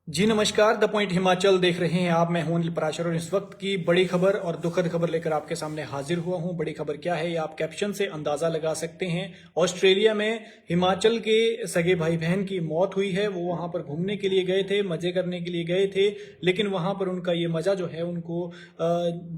जी नमस्कार। The point Himachal देख रहे हैं आप। मैं हूं अनिल पराशर और इस वक्त की बड़ी खबर और दुखद खबर लेकर आपके सामने हाजिर हुआ हूं। बड़ी खबर क्या है ये आप कैप्शन से अंदाजा लगा सकते हैं। ऑस्ट्रेलिया में हिमाचल के सगे भाई बहन की मौत हुई है। वो वहां पर घूमने के लिए गए थे, मजे करने के लिए गए थे, लेकिन वहां पर उनका ये मजा जो है उनको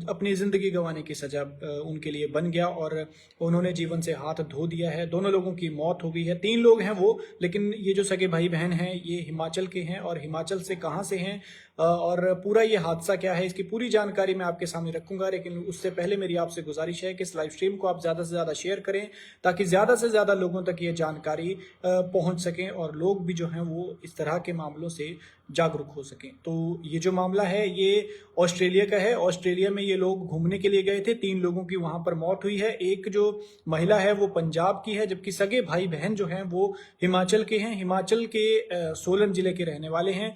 अपनी जिंदगी गंवाने की सजा उनके लिए बन गया और उन्होंने जीवन से हाथ धो दिया है। दोनों लोगों की मौत हो गई है। 3 लोग हैं वो, लेकिन ये जो सगे भाई बहन हैं ये हिमाचल के हैं और हिमाचल से कहां से हैं और पूरा ये हादसा क्या है इसकी पूरी जानकारी मैं आपके सामने रखूंगा। लेकिन उससे पहले मेरी आपसे गुजारिश है कि इस लाइव स्ट्रीम को आप ज्यादा से ज्यादा शेयर करें ताकि ज्यादा से ज्यादा लोगों तक ये जानकारी पहुंच सके और लोग भी जो हैं वो इस तरह के मामलों से जागरूक हो सकें। तो ये जो मामला है ये ऑस्ट्रेलिया का है। ऑस्ट्रेलिया में ये लोग घूमने के लिए गए थे। 3 लोगों की वहां पर मौत हुई है। एक जो महिला है वो पंजाब की है, जबकि सगे भाई बहन जो हैं वो हिमाचल के हैं। हिमाचल के सोलन जिले के रहने वाले हैं।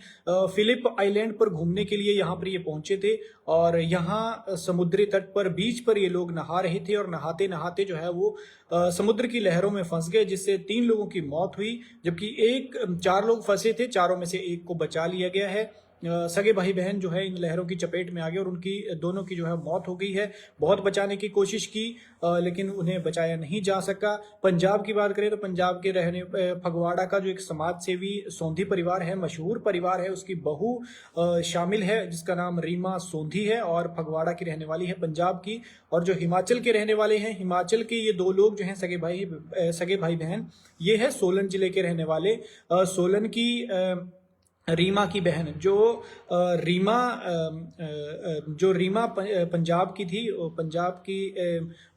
फिलिप आइलैंड पर घूमने के लिए यहाँ पर ये पहुंचे थे और यहाँ समुद्री तट पर बीच पर ये लोग नहा रहे थे और नहाते नहाते जो है वो समुद्र की लहरों में फंस गए, जिससे 3 लोगों की मौत हुई, जबकि 4 लोग फंसे थे। चारों में से एक को बचा लिया गया है। सगे भाई बहन जो है इन लहरों की चपेट में आ गए और उनकी दोनों की जो है मौत हो गई है। बहुत बचाने की कोशिश की लेकिन उन्हें बचाया नहीं जा सका। पंजाब की बात करें तो पंजाब के रहने फगवाड़ा का जो एक समाज सेवी सोंधी परिवार है, मशहूर परिवार है, उसकी बहू शामिल है जिसका नाम रीमा सोंधी है और फगवाड़ा की रहने वाली है पंजाब की। और जो हिमाचल के रहने वाले हैं, हिमाचल के ये 2 लोग जो हैं सगे भाई बहन, ये है सोलन जिले के रहने वाले। सोलन की रीमा की बहन जो रीमा पंजाब की थी, पंजाब की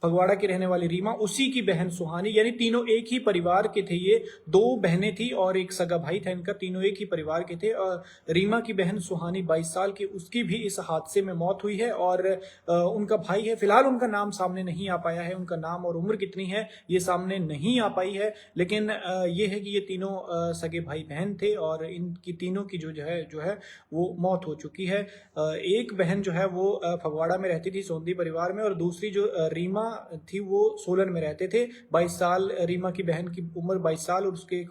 फगवाड़ा की रहने वाली रीमा, उसी की बहन सुहानी, यानी तीनों एक ही परिवार के थे। ये 2 बहनें थी और एक सगा भाई था इनका, तीनों एक ही परिवार के थे। और रीमा की बहन सुहानी 22 साल की, उसकी भी इस हादसे में मौत हुई है और उनका भाई है, फिलहाल उनका नाम सामने नहीं आ पाया है, उनका नाम और उम्र कितनी है ये सामने नहीं आ पाई है। लेकिन ये है कि ये तीनों सगे भाई बहन थे और इनकी तीनों की जो है वो मौत हो चुकी है। एक बहन जो है वो फगवाड़ा में रहती थी सोंधी परिवार में और दूसरी जो रीमा थी वो सोलन में रहते थे। 22 साल रीमा की बहन की उम्र 22 साल और उसके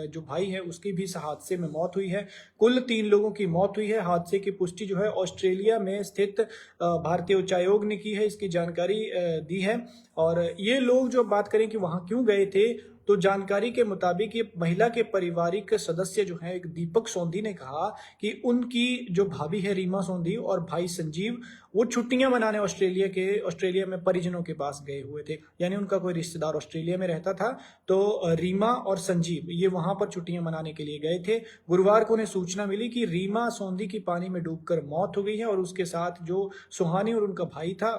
जो भाई है उसकी भी इस हादसे में मौत हुई है। कुल 3 लोगों की मौत हुई है। हादसे की पुष्टि जो है ऑस्ट्रेलिया में स्थित भारतीय उच्चायोग ने की है, इसकी जानकारी दी है। और ये लोग जो बात करें कि वहां क्यों गए थे, तो जानकारी के मुताबिक ये महिला के पारिवारिक सदस्य जो है एक दीपक सोंधी ने कहा कि उनकी जो भाभी है रीमा सोंधी और भाई संजीव वो छुट्टियां मनाने ऑस्ट्रेलिया में परिजनों के पास गए हुए थे। यानी उनका कोई रिश्तेदार ऑस्ट्रेलिया में रहता था, तो रीमा और संजीव ये वहां पर छुट्टियां मनाने के लिए गए थे। गुरुवार को उन्हें सूचना मिली कि रीमा सोंधी की पानी में डूबकर मौत हो गई है और उसके साथ जो सुहानी और उनका भाई था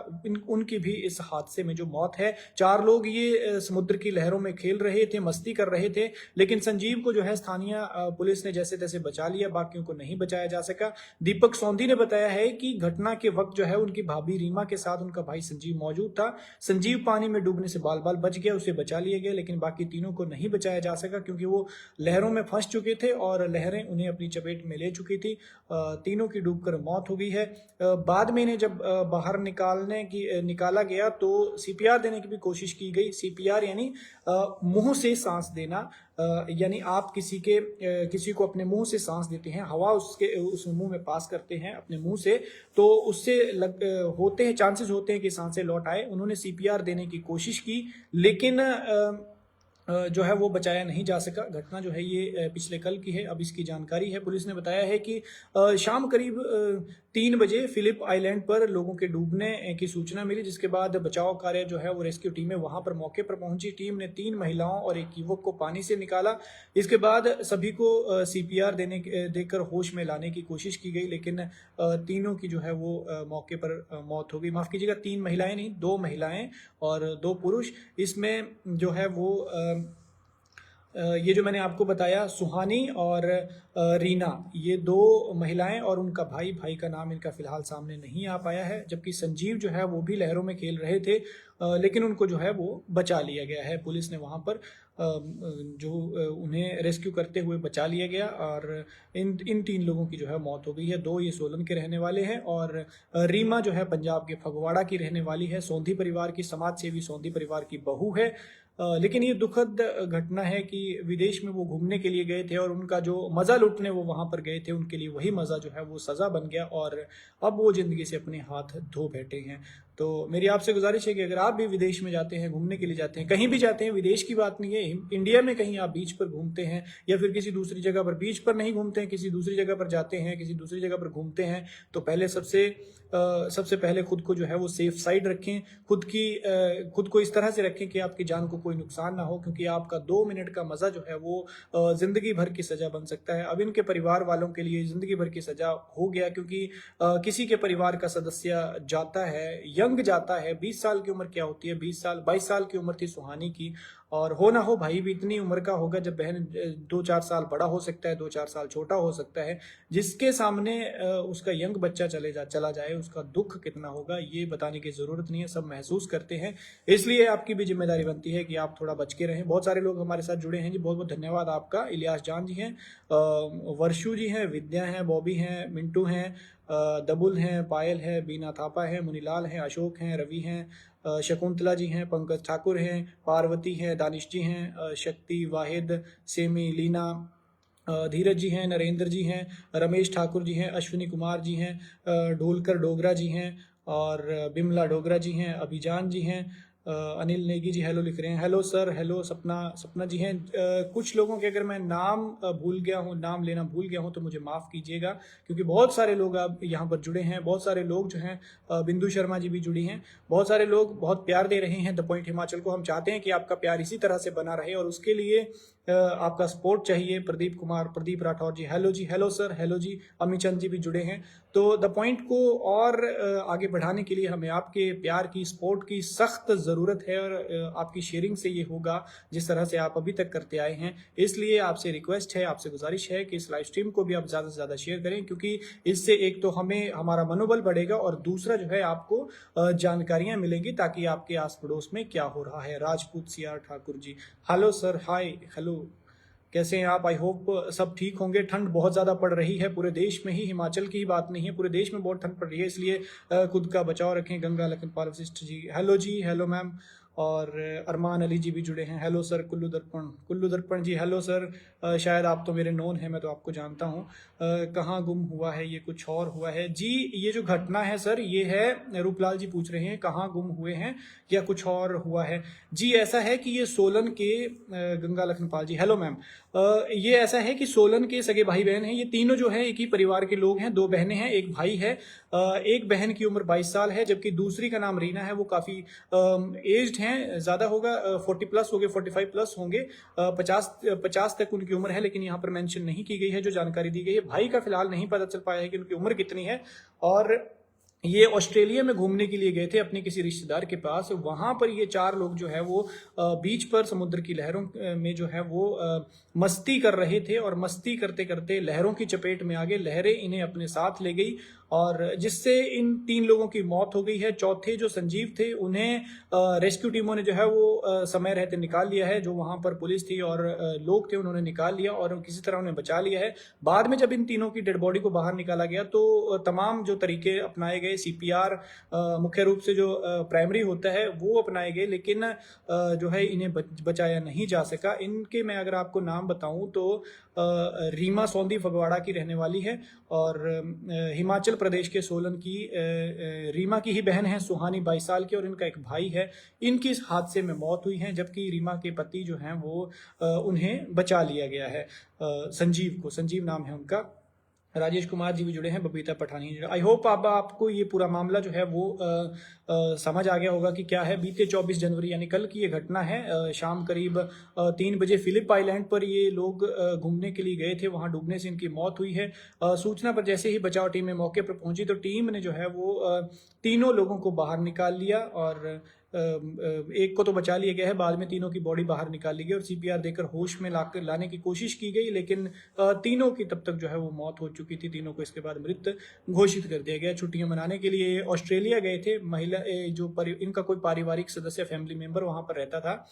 उनकी भी इस हादसे में जो मौत है। 4 लोग ये समुद्र की लहरों में खेल रहे थे, मस्ती कर रहे थे, लेकिन संजीव को जो है स्थानीय पुलिस ने जैसे तैसे बचा लिया, बाकियों को नहीं बचाया जा सका। दीपक सोंधी ने बताया है कि घटना के वक्त जो है उनकी भाभी रीमा के साथ उनका भाई संजीव मौजूद था। संजीव पानी में डूबने से बाल बाल बच गया, उसे बचा लिया गया, लेकिन बाकी तीनों को नहीं बचाया जा सका क्योंकि वो लहरों में फंस चुके थे और लहरें उन्हें अपनी चपेट में ले चुकी थी। तीनों की डूबकर मौत हो गई है। बाद में इन्हें जब बाहर निकाला गया तो सीपीआर देने की भी कोशिश की गई। सीपीआर यानी मुंह से सांस देना, यानी आप किसी को अपने मुंह से सांस देते हैं, हवा उस मुंह में पास करते हैं अपने मुंह से, तो उससे चांसेस होते हैं कि सांसें लौट आए। उन्होंने सीपीआर देने की कोशिश की लेकिन जो है वो बचाया नहीं जा सका। घटना जो है ये पिछले कल की है। अब इसकी जानकारी है, पुलिस ने बताया है कि शाम करीब 3 बजे फिलिप आइलैंड पर लोगों के डूबने की सूचना मिली, जिसके बाद बचाव कार्य जो है वो रेस्क्यू टीमें वहां पर मौके पर पहुंची। टीम ने 3 महिलाओं और एक युवक को पानी से निकाला। इसके बाद सभी को सीपीआर देकर होश में लाने की कोशिश की गई, लेकिन तीनों की जो है वो मौके पर मौत हो गई। माफ कीजिएगा, 3 महिलाएं नहीं, 2 महिलाएं और 2 पुरुष। इसमें जो है वो ये जो मैंने आपको बताया सुहानी और रीना, ये 2 महिलाएं और उनका भाई का नाम इनका फिलहाल सामने नहीं आ पाया है। जबकि संजीव जो है वो भी लहरों में खेल रहे थे, लेकिन उनको जो है वो बचा लिया गया है। पुलिस ने वहाँ पर जो उन्हें रेस्क्यू करते हुए बचा लिया गया और इन इन 3 लोगों की जो है मौत हो गई है। 2 ये सोलन के रहने वाले हैं और रीमा जो है पंजाब के फगवाड़ा की रहने वाली है, सोंधी परिवार की, समाज सेवी सोंधी परिवार की बहू है। लेकिन ये दुखद घटना है कि विदेश में वो घूमने के लिए गए थे और उनका जो मज़ा लूटने वो वहाँ पर गए थे, उनके लिए वही मज़ा जो है वो सज़ा बन गया और अब वो ज़िंदगी से अपने हाथ धो बैठे हैं। तो मेरी आपसे गुजारिश है कि अगर आप भी विदेश में जाते हैं, घूमने के लिए जाते हैं, कहीं भी जाते हैं, विदेश की बात नहीं है, इंडिया में कहीं आप बीच पर घूमते हैं या फिर किसी दूसरी जगह पर, बीच पर नहीं घूमते हैं, किसी दूसरी जगह पर जाते हैं, किसी दूसरी जगह पर घूमते हैं, तो पहले सबसे पहले खुद को जो है वो सेफ साइड रखें। खुद को इस तरह से रखें कि आपकी जान को कोई नुकसान ना हो, क्योंकि आपका 2 मिनट का मज़ा जो है वो ज़िंदगी भर की सज़ा बन सकता है। अब इनके परिवार वालों के लिए ज़िंदगी भर की सज़ा हो गया, क्योंकि किसी के परिवार का सदस्य जाता है, यंग जाता है। 20 साल की उम्र क्या होती है, 22 साल की उम्र थी सुहानी की, और हो ना हो भाई भी इतनी उम्र का होगा जब बहन 2-4 साल बड़ा हो सकता है, 2-4 साल छोटा हो सकता है। जिसके सामने उसका यंग बच्चा चला जाए, उसका दुख कितना होगा ये बताने की ज़रूरत नहीं है, सब महसूस करते हैं। इसलिए आपकी भी जिम्मेदारी बनती है कि आप थोड़ा बच के रहें। बहुत सारे लोग हमारे साथ जुड़े हैं जी, बहुत बहुत धन्यवाद आपका। इलियास जान जी हैं, वर्षु जी हैं, विद्या हैं, बॉबी हैं, मिंटू हैं, दबुल हैं, पायल है, बीना थापा है, मुनीलाल हैं, अशोक हैं, रवि हैं, शकुंतला जी हैं, पंकज ठाकुर हैं, पार्वती हैं, दानिश जी हैं, शक्ति, वाहिद, सेमी, लीना, धीरज जी हैं, नरेंद्र जी हैं, रमेश ठाकुर जी हैं, अश्विनी कुमार जी हैं, ढोलकर डोगरा जी हैं और बिमला डोगरा जी हैं, अभिजान जी हैं, अनिल नेगी जी हेलो लिख रहे हैं। हेलो सर, हेलो सपना जी हैं। कुछ लोगों के अगर मैं नाम भूल गया हूँ, नाम लेना भूल गया हूँ तो मुझे माफ़ कीजिएगा, क्योंकि बहुत सारे लोग अब यहाँ पर जुड़े हैं। बहुत सारे लोग जो हैं, बिंदु शर्मा जी भी जुड़ी हैं, बहुत सारे लोग बहुत प्यार दे रहे हैं द पॉइंट हिमाचल को। हम चाहते हैं कि आपका प्यार इसी तरह से बना रहे और उसके लिए आपका सपोर्ट चाहिए। प्रदीप राठौर जी हेलो सर, हेलो जी। अमित चंद जी भी जुड़े हैं। तो द पॉइंट को और आगे बढ़ाने के लिए हमें आपके प्यार की, सपोर्ट की सख्त ज़रूरत है और आपकी शेयरिंग से ये होगा जिस तरह से आप अभी तक करते आए हैं। इसलिए आपसे रिक्वेस्ट है, आपसे गुजारिश है कि इस लाइव स्ट्रीम को भी आप ज़्यादा से ज़्यादा शेयर करें, क्योंकि इससे एक तो हमें हमारा मनोबल बढ़ेगा और दूसरा जो है आपको जानकारियाँ मिलेंगी ताकि आपके आस पड़ोस में क्या हो रहा है। राजपूत सियार ठाकुर जी हेलो सर, हाय, हेलो, कैसे हैं आप? आई होप सब ठीक होंगे। ठंड बहुत ज़्यादा पड़ रही है पूरे देश में ही, हिमाचल की ही बात नहीं है, पूरे देश में बहुत ठंड पड़ रही है, इसलिए खुद का बचाव रखें। गंगा लखनपाल वशिष्ठ जी हेलो जी, हेलो मैम। और अरमान अली जी भी जुड़े हैं। Hello sir. कुल्लू दर्पण जी हेलो सर। शायद आप तो मेरे नोन हैं, मैं तो आपको जानता हूँ। कहाँ गुम हुआ है, ये कुछ और हुआ है जी? ये जो घटना है सर, ये है, रूपलाल जी पूछ रहे हैं कहाँ गुम हुए हैं या कुछ और हुआ है जी? ऐसा है कि ये सोलन के गंगा लखनपाल जी हेलो मैम। ये ऐसा है कि सोलन के सगे भाई बहन हैं। ये तीनों जो है एक ही परिवार के लोग हैं। 2 बहनें हैं, एक भाई है। एक बहन की उम्र 22 साल है, जबकि दूसरी का नाम रीना है। वो काफ़ी एज्ड हैं, ज़्यादा होगा, 40 प्लस होंगे, 45 प्लस होंगे, 50 तक उनकी उम्र है, लेकिन यहाँ पर मेंशन नहीं की गई है। जो जानकारी दी गई है, भाई का फिलहाल नहीं पता चल पाया है कि उनकी उम्र कितनी है। और ये ऑस्ट्रेलिया में घूमने के लिए गए थे अपने किसी रिश्तेदार के पास। वहां पर ये 4 लोग जो है वो बीच पर समुद्र की लहरों में जो है वो मस्ती कर रहे थे और मस्ती करते करते लहरों की चपेट में आ गए। लहरें इन्हें अपने साथ ले गई और जिससे इन 3 लोगों की मौत हो गई है। चौथे जो संजीव थे, उन्हें रेस्क्यू टीमों ने जो है वो समय रहते निकाल लिया है। जो वहां पर पुलिस थी और लोग थे, उन्होंने निकाल लिया और किसी तरह उन्हें बचा लिया है। बाद में जब इन तीनों की डेड बॉडी को बाहर निकाला गया तो तमाम जो तरीके अपनाए गए, सीपीआर मुख्य रूप से जो प्राइमरी होता है वो अपनाए गए, लेकिन जो है इन्हें बचाया नहीं जा सका। इनके मैं अगर आपको नाम बताऊं तो रीमा सौंधी फगवाड़ा की रहने वाली है और हिमाचल प्रदेश के सोलन की रीमा की ही बहन है सुहानी, 22 साल की, और इनका एक भाई है। इनकी इस हादसे में मौत हुई है, जबकि रीमा के पति जो हैं वो उन्हें बचा लिया गया है। संजीव नाम है उनका। राजेश कुमार जी भी जुड़े हैं, बबीता पठानी जी। आई होप आपको ये पूरा मामला जो है वो समझ आ गया होगा कि क्या है। बीते 24 जनवरी यानी कल की ये घटना है। शाम करीब 3 बजे फिलिप आइलैंड पर ये लोग घूमने के लिए गए थे, वहां डूबने से इनकी मौत हुई है। सूचना पर जैसे ही बचाव टीमें मौके पर पहुंची तो टीम ने जो है वो तीनों लोगों को बाहर निकाल लिया और एक को तो बचा लिया गया है, बाद में तीनों की बॉडी बाहर निकाल ली गई और सीपीआर देकर होश में लाने की कोशिश की गई, लेकिन तीनों की तब तक जो है वो मौत हो चुकी थी। तीनों को इसके बाद मृत घोषित कर दिया गया। छुट्टियां मनाने के लिए ऑस्ट्रेलिया गए थे। महिला इनका कोई पारिवारिक सदस्य, फैमिली मेंबर वहां पर रहता था,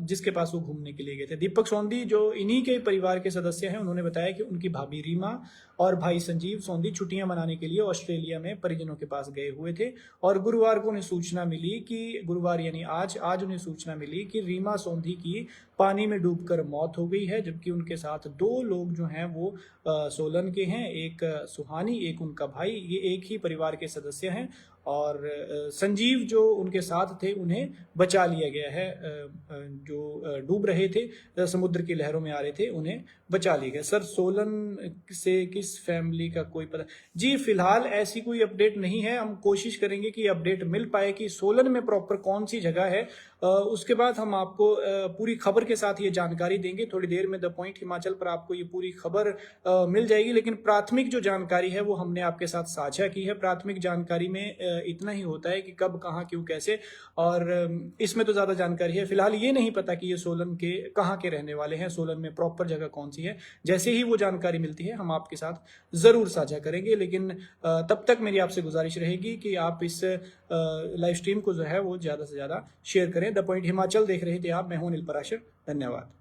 जिसके पास वो घूमने के लिए गए थे। दीपक सोंधी जो इन्हीं के परिवार के सदस्य हैं, उन्होंने बताया कि उनकी भाभी रीमा और भाई संजीव सोंधी छुट्टियां मनाने के लिए ऑस्ट्रेलिया में परिजनों के पास गए हुए थे और गुरुवार को उन्हें सूचना मिली कि गुरुवार यानी आज उन्हें सूचना मिली कि रीमा सोंधी की पानी में डूबकर मौत हो गई है, जबकि उनके साथ दो लोग जो हैं वो सोलन के हैं, एक सुहानी, एक उनका भाई, ये एक ही परिवार के सदस्य हैं। और संजीव जो उनके साथ थे उन्हें बचा लिया गया है, जो डूब रहे थे, समुद्र की लहरों में आ रहे थे, उन्हें बचा लिया गया। सर सोलन से किस फैमिली का कोई पता? जी फिलहाल ऐसी कोई अपडेट नहीं है। हम कोशिश करेंगे कि अपडेट मिल पाए कि सोलन में प्रॉपर कौन सी जगह है। उसके बाद हम आपको पूरी खबर के साथ ये जानकारी देंगे। थोड़ी देर में द पॉइंट हिमाचल पर आपको ये पूरी खबर मिल जाएगी, लेकिन प्राथमिक जो जानकारी है वो हमने आपके साथ साझा की है। प्राथमिक जानकारी में इतना ही होता है कि कब, कहाँ, क्यों, कैसे, और इसमें तो ज्यादा जानकारी है। फिलहाल ये नहीं पता कि ये सोलन के कहाँ के रहने वाले हैं, सोलन में प्रॉपर जगह कौन सी है। जैसे ही वो जानकारी मिलती है हम आपके साथ जरूर साझा करेंगे, लेकिन तब तक मेरी आपसे गुजारिश रहेगी कि आप इस लाइव स्ट्रीम को जो है वो ज्यादा से ज्यादा शेयर करें। द पॉइंट हिमाचल देख रहे थे आप, मैं हूं अनिल पराशर। धन्यवाद।